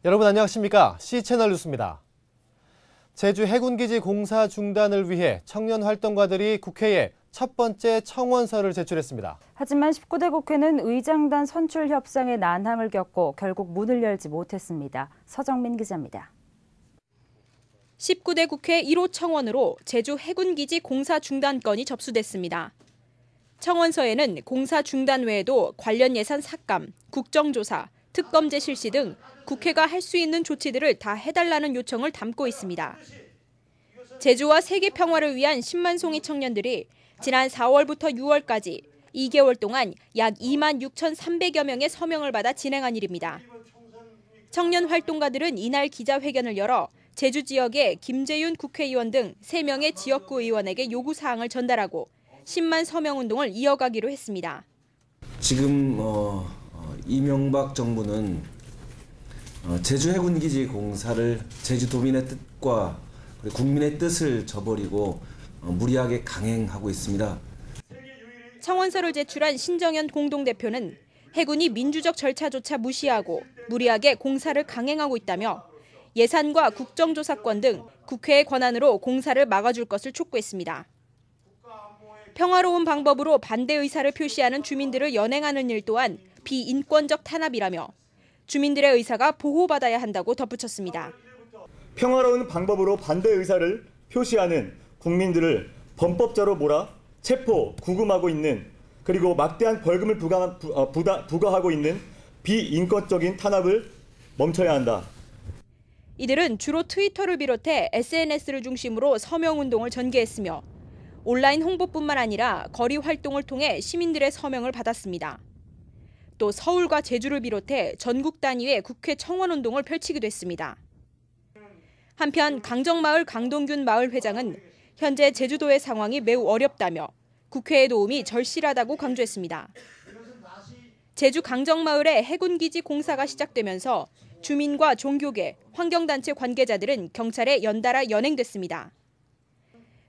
여러분 안녕하십니까? C채널 뉴스입니다. 제주 해군기지 공사 중단을 위해 청년 활동가들이 국회에 첫 번째 청원서를 제출했습니다. 하지만 19대 국회는 의장단 선출 협상에 난항을 겪고 결국 문을 열지 못했습니다. 서정민 기자입니다. 19대 국회 1호 청원으로 제주 해군기지 공사 중단 건이 접수됐습니다. 청원서에는 공사 중단 외에도 관련 예산 삭감, 국정조사, 특검제 실시 등 국회가 할 수 있는 조치들을 다 해달라는 요청을 담고 있습니다. 제주와 세계 평화를 위한 10만 송이 청년들이 지난 4월부터 6월까지 2개월 동안 약 2만 6,300여 명의 서명을 받아 진행한 일입니다. 청년 활동가들은 이날 기자회견을 열어 제주 지역의 김재윤 국회의원 등 3명의 지역구 의원에게 요구사항을 전달하고 10만 서명 운동을 이어가기로 했습니다. 지금 이명박 정부는 제주 해군기지 공사를 제주도민의 뜻과 국민의 뜻을 저버리고 무리하게 강행하고 있습니다. 청원서를 제출한 신정현 공동대표는 해군이 민주적 절차조차 무시하고 무리하게 공사를 강행하고 있다며 예산과 국정조사권 등 국회의 권한으로 공사를 막아줄 것을 촉구했습니다. 평화로운 방법으로 반대 의사를 표시하는 주민들을 연행하는 일 또한 비인권적 탄압이라며 주민들의 의사가 보호받아야 한다고 덧붙였습니다. 평화로운 방법으로 반대 의사를 표시하는 국민들을 범법자로 몰아 체포, 구금하고 있는 그리고 막대한 벌금을 부과하고 있는 비인권적인 탄압을 멈춰야 한다. 이들은 주로 트위터를 비롯해 SNS를 중심으로 서명운동을 전개했으며 온라인 홍보뿐만 아니라 거리 활동을 통해 시민들의 서명을 받았습니다. 또 서울과 제주를 비롯해 전국 단위의 국회 청원운동을 펼치기도 했습니다. 한편 강정마을 강동균 마을 회장은 현재 제주도의 상황이 매우 어렵다며 국회의 도움이 절실하다고 강조했습니다. 제주 강정마을의 해군기지 공사가 시작되면서 주민과 종교계, 환경단체 관계자들은 경찰에 연달아 연행됐습니다.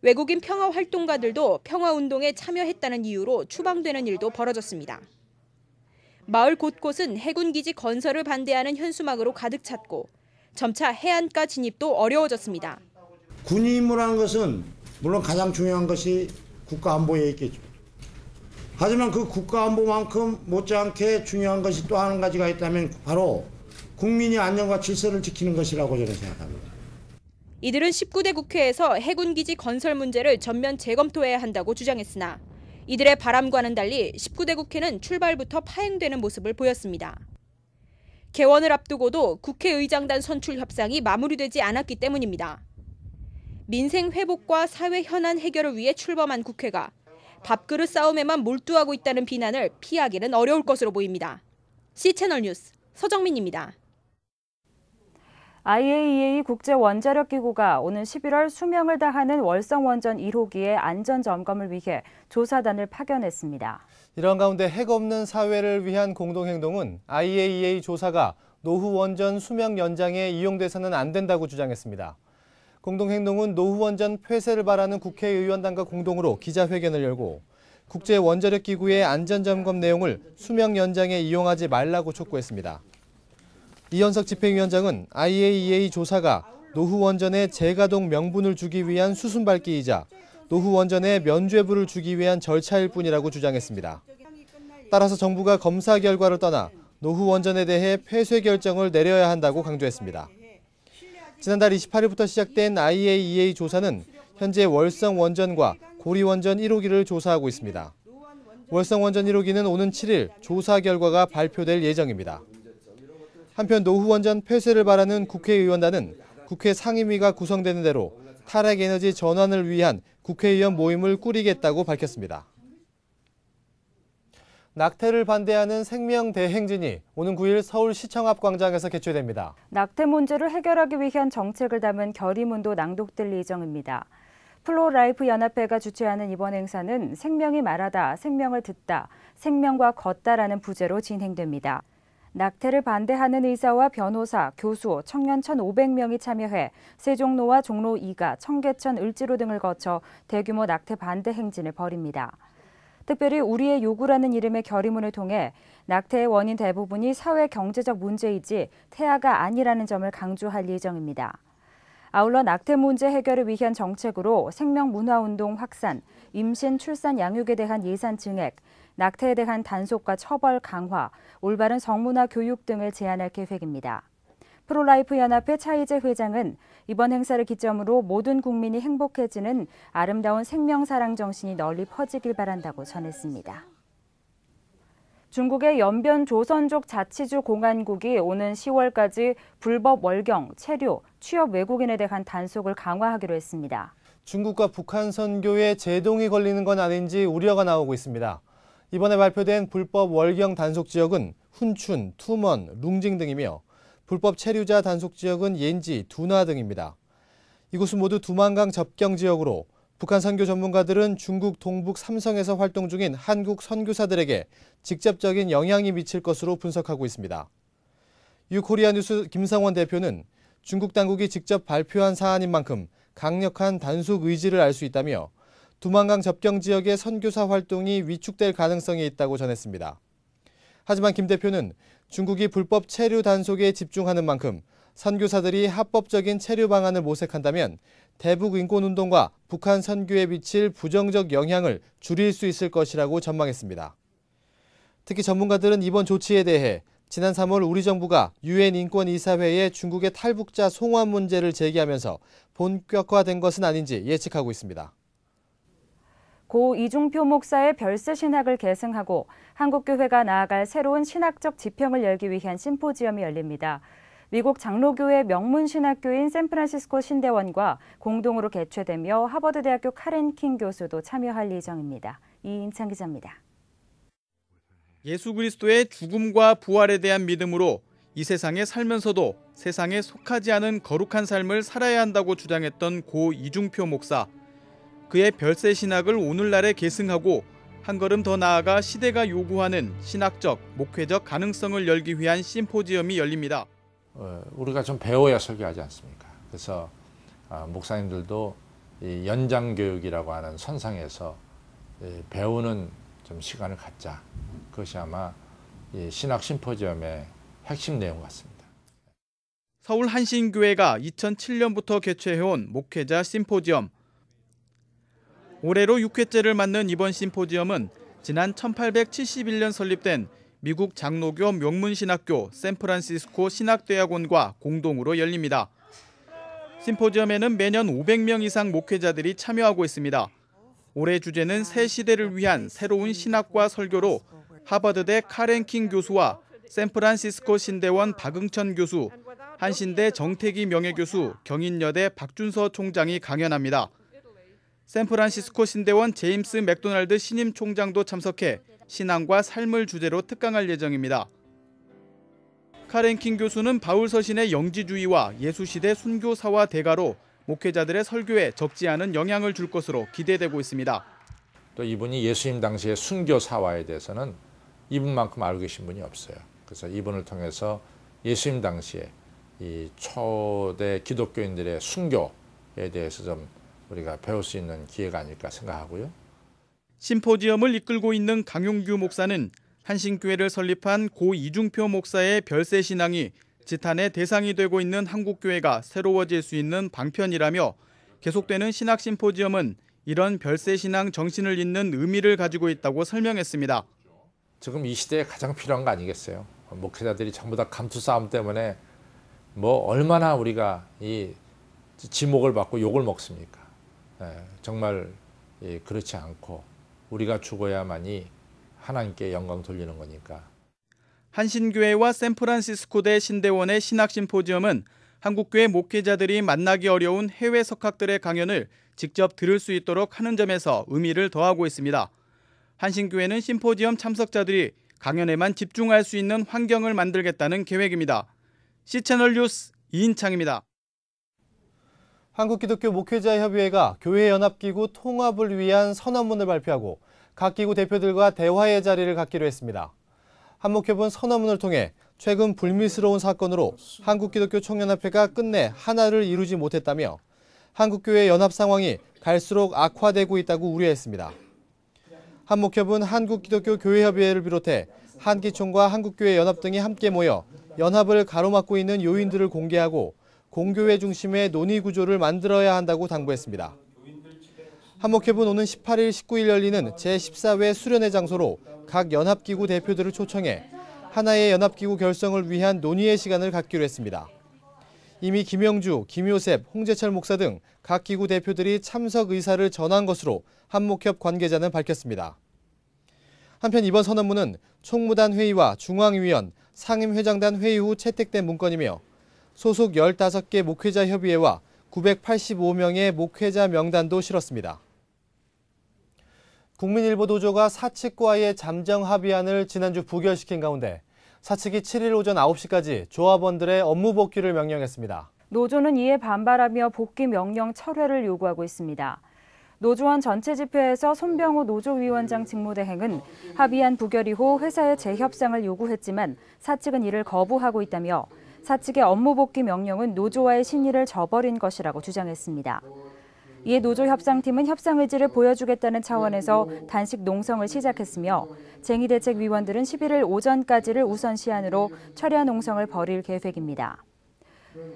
외국인 평화활동가들도 평화운동에 참여했다는 이유로 추방되는 일도 벌어졌습니다. 마을 곳곳은 해군기지 건설을 반대하는 현수막으로 가득 찼고 점차 해안가 진입도 어려워졌습니다. 군이 임무라는 것은 물론 가장 중요한 것이 국가안보에 있겠죠. 하지만 그 국가안보만큼 못지않게 중요한 것이 또 한 가지가 있다면 바로 국민의 안전과 질서를 지키는 것이라고 저는 생각합니다. 이들은 19대 국회에서 해군기지 건설 문제를 전면 재검토해야 한다고 주장했으나 이들의 바람과는 달리 19대 국회는 출발부터 파행되는 모습을 보였습니다. 개원을 앞두고도 국회의장단 선출 협상이 마무리되지 않았기 때문입니다. 민생 회복과 사회 현안 해결을 위해 출범한 국회가 밥그릇 싸움에만 몰두하고 있다는 비난을 피하기는 어려울 것으로 보입니다. C채널 뉴스 서정민입니다. IAEA 국제원자력기구가 오는 11월 수명을 다하는 월성원전 1호기의 안전점검을 위해 조사단을 파견했습니다. 이런 가운데 핵 없는 사회를 위한 공동행동은 IAEA 조사가 노후 원전 수명 연장에 이용돼서는 안 된다고 주장했습니다. 공동행동은 노후 원전 폐쇄를 바라는 국회의원단과 공동으로 기자회견을 열고 국제원자력기구의 안전점검 내용을 수명 연장에 이용하지 말라고 촉구했습니다. 이현석 집행위원장은 IAEA 조사가 노후 원전의 재가동 명분을 주기 위한 수순밟기이자 노후 원전에 면죄부를 주기 위한 절차일 뿐이라고 주장했습니다. 따라서 정부가 검사 결과를 떠나 노후 원전에 대해 폐쇄 결정을 내려야 한다고 강조했습니다. 지난달 28일부터 시작된 IAEA 조사는 현재 월성 원전과 고리 원전 1호기를 조사하고 있습니다. 월성 원전 1호기는 오는 7일 조사 결과가 발표될 예정입니다. 한편 노후 원전 폐쇄를 바라는 국회의원단은 국회 상임위가 구성되는 대로 탈핵에너지 전환을 위한 국회의원 모임을 꾸리겠다고 밝혔습니다. 낙태를 반대하는 생명대행진이 오는 9일 서울시청 앞 광장에서 개최됩니다. 낙태 문제를 해결하기 위한 정책을 담은 결의문도 낭독될 예정입니다. 플로라이프 연합회가 주최하는 이번 행사는 생명이 말하다, 생명을 듣다, 생명과 걷다라는 부제로 진행됩니다. 낙태를 반대하는 의사와 변호사, 교수, 청년 1,500명이 참여해 세종로와 종로 2가, 청계천, 을지로 등을 거쳐 대규모 낙태 반대 행진을 벌입니다. 특별히 우리의 요구라는 이름의 결의문을 통해 낙태의 원인 대부분이 사회 경제적 문제이지 태아가 아니라는 점을 강조할 예정입니다. 아울러 낙태 문제 해결을 위한 정책으로 생명문화운동 확산, 임신, 출산, 양육에 대한 예산 증액, 낙태에 대한 단속과 처벌 강화, 올바른 성문화 교육 등을 제안할 계획입니다. 프로라이프 연합회 차이재 회장은 이번 행사를 기점으로 모든 국민이 행복해지는 아름다운 생명사랑 정신이 널리 퍼지길 바란다고 전했습니다. 중국의 연변 조선족 자치주 공안국이 오는 10월까지 불법 월경, 체류, 취업 외국인에 대한 단속을 강화하기로 했습니다. 중국과 북한 선교에 제동이 걸리는 건 아닌지 우려가 나오고 있습니다. 이번에 발표된 불법 월경 단속 지역은 훈춘, 투먼, 룽징 등이며 불법 체류자 단속 지역은 옌지, 두나 등입니다. 이곳은 모두 두만강 접경 지역으로 북한 선교 전문가들은 중국 동북 삼성에서 활동 중인 한국 선교사들에게 직접적인 영향이 미칠 것으로 분석하고 있습니다. 유코리아 뉴스 김성원 대표는 중국 당국이 직접 발표한 사안인 만큼 강력한 단속 의지를 알 수 있다며 두만강 접경 지역의 선교사 활동이 위축될 가능성이 있다고 전했습니다. 하지만 김 대표는 중국이 불법 체류 단속에 집중하는 만큼 선교사들이 합법적인 체류 방안을 모색한다면 대북 인권운동과 북한 선교에 미칠 부정적 영향을 줄일 수 있을 것이라고 전망했습니다. 특히 전문가들은 이번 조치에 대해 지난 3월 우리 정부가 유엔 인권이사회에 중국의 탈북자 송환 문제를 제기하면서 본격화된 것은 아닌지 예측하고 있습니다. 고 이중표 목사의 별세 신학을 계승하고 한국교회가 나아갈 새로운 신학적 지평을 열기 위한 심포지엄이 열립니다. 미국 장로교회 명문 신학교인 샌프란시스코 신대원과 공동으로 개최되며 하버드대학교 카렌 킹 교수도 참여할 예정입니다. 이인창 기자입니다. 예수 그리스도의 죽음과 부활에 대한 믿음으로 이 세상에 살면서도 세상에 속하지 않은 거룩한 삶을 살아야 한다고 주장했던 고 이중표 목사. 그의 별세 신학을 오늘날에 계승하고 한 걸음 더 나아가 시대가 요구하는 신학적, 목회적 가능성을 열기 위한 심포지엄이 열립니다. 우리가 좀 배워야 설교하지 않습니까? 그래서 목사님들도 이 연장교육이라고 하는 선상에서 배우는 좀 시간을 갖자. 그것이 아마 이 신학 심포지엄의 핵심 내용 같습니다. 서울 한신교회가 2007년부터 개최해온 목회자 심포지엄. 올해로 6회째를 맞는 이번 심포지엄은 지난 1871년 설립된 미국 장로교 명문신학교 샌프란시스코 신학대학원과 공동으로 열립니다. 심포지엄에는 매년 500명 이상 목회자들이 참여하고 있습니다. 올해 주제는 새 시대를 위한 새로운 신학과 설교로 하버드대 카렌 킹 교수와 샌프란시스코 신대원 박응천 교수, 한신대 정태기 명예교수, 경인여대 박준서 총장이 강연합니다. 샌프란시스코 신대원 제임스 맥도날드 신임 총장도 참석해 신앙과 삶을 주제로 특강할 예정입니다. 카렌 킹 교수는 바울 서신의 영지주의와 예수시대 순교사와 대가로 목회자들의 설교에 적지 않은 영향을 줄 것으로 기대되고 있습니다. 또 이분이 예수님 당시의 순교사화에 대해서는 이분만큼 알고 계신 분이 없어요. 그래서 이분을 통해서 예수님 당시에 이 초대 기독교인들의 순교에 대해서 좀 우리가 배울 수 있는 기회가 아닐까 생각하고요. 심포지엄을 이끌고 있는 강용규 목사는 한신교회를 설립한 고 이중표 목사의 별세 신앙이 지탄의 대상이 되고 있는 한국교회가 새로워질 수 있는 방편이라며 계속되는 신학 심포지엄은 이런 별세 신앙 정신을 잇는 의미를 가지고 있다고 설명했습니다. 지금 이 시대에 가장 필요한 거 아니겠어요? 목회자들이 전부 다 감투 싸움 때문에 뭐 얼마나 우리가 이 지목을 받고 욕을 먹습니까? 정말 그렇지 않고 우리가 죽어야만이 하나님께 영광 돌리는 거니까. 한신교회와 샌프란시스코대 신대원의 신학 심포지엄은 한국교회 목회자들이 만나기 어려운 해외 석학들의 강연을 직접 들을 수 있도록 하는 점에서 의미를 더하고 있습니다. 한신교회는 심포지엄 참석자들이 강연에만 집중할 수 있는 환경을 만들겠다는 계획입니다. C채널 뉴스 이인창입니다. 한국기독교 목회자협의회가 교회연합기구 통합을 위한 선언문을 발표하고 각 기구 대표들과 대화의 자리를 갖기로 했습니다. 한목협은 선언문을 통해 최근 불미스러운 사건으로 한국기독교 총연합회가 끝내 하나를 이루지 못했다며 한국교회 연합 상황이 갈수록 악화되고 있다고 우려했습니다. 한목협은 한국기독교교회협의회를 비롯해 한기총과 한국교회연합 등이 함께 모여 연합을 가로막고 있는 요인들을 공개하고 공교회 중심의 논의 구조를 만들어야 한다고 당부했습니다. 한목협은 오는 18일, 19일 열리는 제14회 수련회 장소로 각 연합기구 대표들을 초청해 하나의 연합기구 결성을 위한 논의의 시간을 갖기로 했습니다. 이미 김영주, 김요셉, 홍재철 목사 등 각 기구 대표들이 참석 의사를 전한 것으로 한목협 관계자는 밝혔습니다. 한편 이번 선언문은 총무단 회의와 중앙위원, 상임회장단 회의 후 채택된 문건이며 소속 15개 목회자 협의회와 985명의 목회자 명단도 실었습니다. 국민일보 노조가 사측과의 잠정 합의안을 지난주 부결시킨 가운데 사측이 7일 오전 9시까지 조합원들의 업무 복귀를 명령했습니다. 노조는 이에 반발하며 복귀 명령 철회를 요구하고 있습니다. 노조원 전체 집회에서 손병호 노조위원장 직무대행은 합의안 부결 이후 회사의 재협상을 요구했지만 사측은 이를 거부하고 있다며 사측의 업무 복귀 명령은 노조와의 신의를 저버린 것이라고 주장했습니다. 이에 노조협상팀은 협상 의지를 보여주겠다는 차원에서 단식 농성을 시작했으며 쟁의대책위원들은 11일 오전까지를 우선시한으로 철야 농성을 벌일 계획입니다.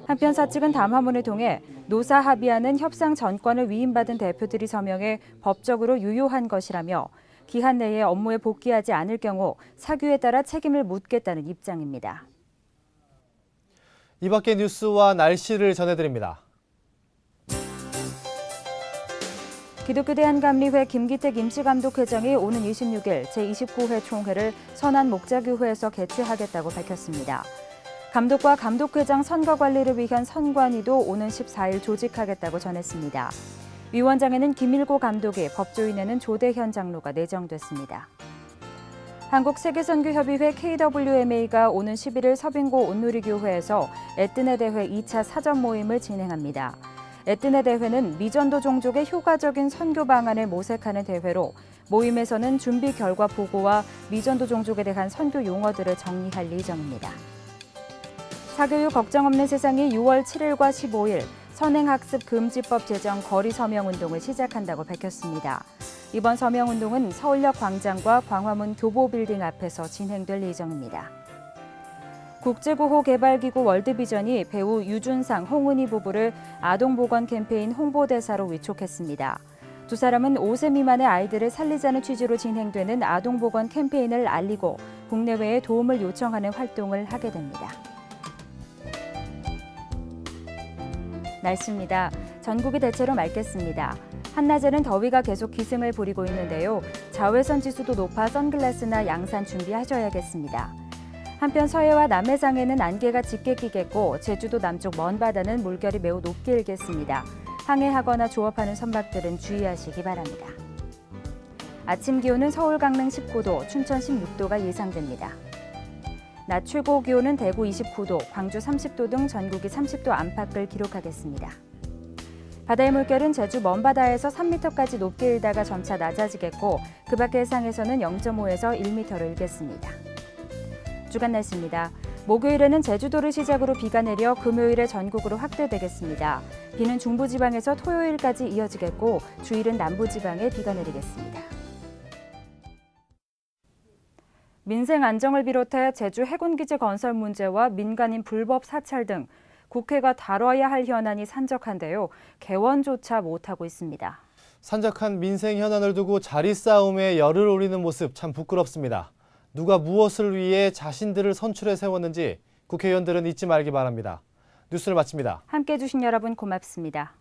한편 사측은 담화문을 통해 노사 합의안은 협상 전권을 위임받은 대표들이 서명해 법적으로 유효한 것이라며 기한 내에 업무에 복귀하지 않을 경우 사규에 따라 책임을 묻겠다는 입장입니다. 이 밖의 뉴스와 날씨를 전해드립니다. 기독교 대한감리회 김기택 임시감독회장이 오는 26일 제29회 총회를 선안 목자교회에서 개최하겠다고 밝혔습니다. 감독과 감독회장 선거 관리를 위한 선관위도 오는 14일 조직하겠다고 전했습니다. 위원장에는 김일고 감독이, 법조인에는 조대현 장로가 내정됐습니다. 한국세계선교협의회 KWMA가 오는 11일 서빙고 온누리교회에서 에뜨네 대회 2차 사전 모임을 진행합니다. 에뜨네 대회는 미전도 종족의 효과적인 선교 방안을 모색하는 대회로 모임에서는 준비 결과 보고와 미전도 종족에 대한 선교 용어들을 정리할 예정입니다. 사교육 걱정 없는 세상이 6월 7일과 15일 선행학습 금지법 제정 거리 서명운동을 시작한다고 밝혔습니다. 이번 서명운동은 서울역 광장과 광화문 교보빌딩 앞에서 진행될 예정입니다. 국제구호개발기구 월드비전이 배우 유준상, 홍은희 부부를 아동보건 캠페인 홍보대사로 위촉했습니다. 두 사람은 5세 미만의 아이들을 살리자는 취지로 진행되는 아동보건 캠페인을 알리고 국내외에 도움을 요청하는 활동을 하게 됩니다. 날씨입니다. 전국이 대체로 맑겠습니다. 한낮에는 더위가 계속 기승을 부리고 있는데요. 자외선 지수도 높아 선글라스나 양산 준비하셔야겠습니다. 한편 서해와 남해상에는 안개가 짙게 끼겠고 제주도 남쪽 먼 바다는 물결이 매우 높게 일겠습니다. 항해하거나 조업하는 선박들은 주의하시기 바랍니다. 아침 기온은 서울 강릉 19도, 춘천 16도가 예상됩니다. 낮 최고 기온은 대구 29도, 광주 30도 등 전국이 30도 안팎을 기록하겠습니다. 바다의 물결은 제주 먼바다에서 3m까지 높게 일다가 점차 낮아지겠고 그 밖의 해상에서는 0.5에서 1m로 일겠습니다. 주간 날씨입니다. 목요일에는 제주도를 시작으로 비가 내려 금요일에 전국으로 확대되겠습니다. 비는 중부지방에서 토요일까지 이어지겠고 주일은 남부지방에 비가 내리겠습니다. 민생 안정을 비롯해 제주 해군기지 건설 문제와 민간인 불법 사찰 등 국회가 다뤄야 할 현안이 산적한데요. 개원조차 못하고 있습니다. 산적한 민생 현안을 두고 자리 싸움에 열을 올리는 모습 참 부끄럽습니다. 누가 무엇을 위해 자신들을 선출해 세웠는지 국회의원들은 잊지 말기 바랍니다. 뉴스를 마칩니다. 함께해 주신 여러분 고맙습니다.